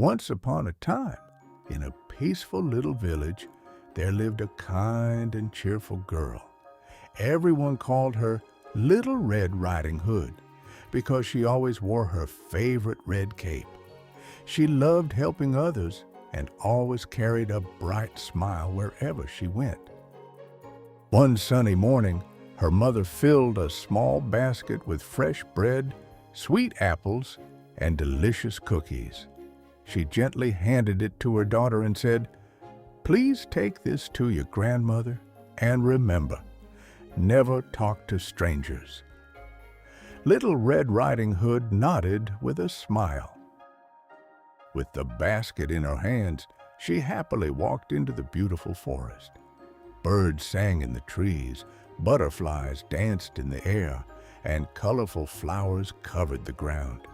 Once upon a time, in a peaceful little village, there lived a kind and cheerful girl. Everyone called her Little Red Riding Hood because she always wore her favorite red cape. She loved helping others and always carried a bright smile wherever she went. One sunny morning, her mother filled a small basket with fresh bread, sweet apples, and delicious cookies. She gently handed it to her daughter and said, "Please take this to your grandmother, and remember, never talk to strangers." Little Red Riding Hood nodded with a smile. With the basket in her hands, she happily walked into the beautiful forest. Birds sang in the trees, butterflies danced in the air, and colorful flowers covered the ground.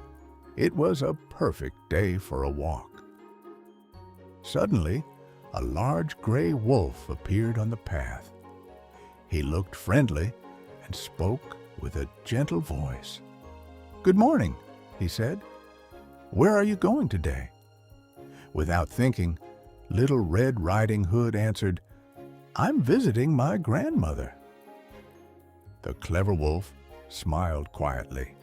It was a perfect day for a walk. Suddenly, a large gray wolf appeared on the path. He looked friendly and spoke with a gentle voice. "Good morning," he said. "Where are you going today?" Without thinking, Little Red Riding Hood answered, "I'm visiting my grandmother." The clever wolf smiled quietly.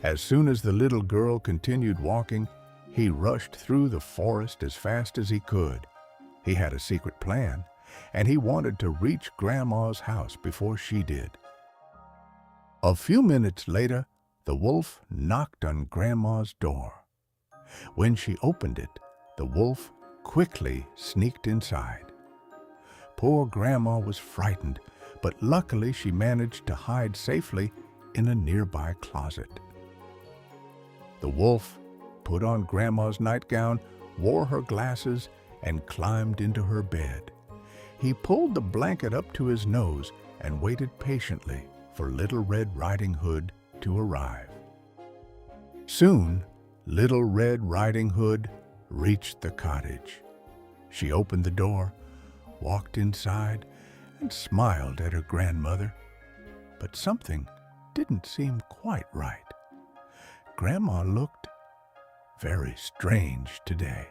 As soon as the little girl continued walking, he rushed through the forest as fast as he could. He had a secret plan, and he wanted to reach Grandma's house before she did. A few minutes later, the wolf knocked on Grandma's door. When she opened it, the wolf quickly sneaked inside. Poor Grandma was frightened, but luckily she managed to hide safely in a nearby closet. The wolf put on Grandma's nightgown, wore her glasses, and climbed into her bed. He pulled the blanket up to his nose and waited patiently for Little Red Riding Hood to arrive. Soon, Little Red Riding Hood reached the cottage. She opened the door, walked inside, and smiled at her grandmother. But something didn't seem quite right. Grandma looked very strange today.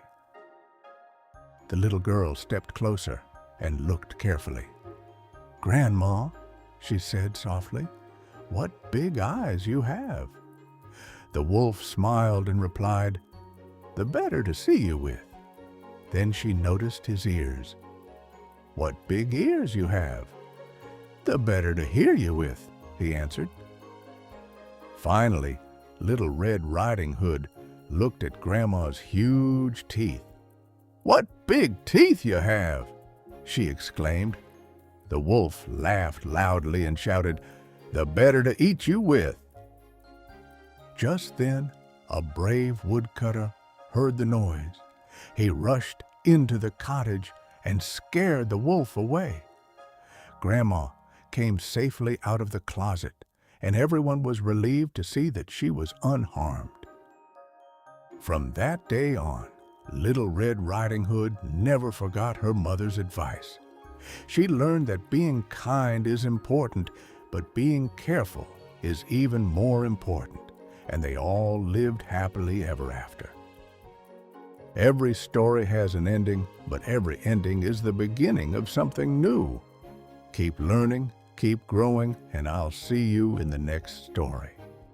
The little girl stepped closer and looked carefully. "Grandma," she said softly, "what big eyes you have." The wolf smiled and replied, "The better to see you with." Then she noticed his ears. "What big ears you have." "The better to hear you with," he answered. Finally, Little Red Riding Hood looked at Grandma's huge teeth. "What big teeth you have!" she exclaimed. The wolf laughed loudly and shouted, "The better to eat you with." Just then, a brave woodcutter heard the noise. He rushed into the cottage and scared the wolf away. Grandma came safely out of the closet, and everyone was relieved to see that she was unharmed. From that day on, Little Red Riding Hood never forgot her mother's advice. She learned that being kind is important, but being careful is even more important, and they all lived happily ever after. Every story has an ending, but every ending is the beginning of something new. Keep learning, keep growing, and I'll see you in the next story.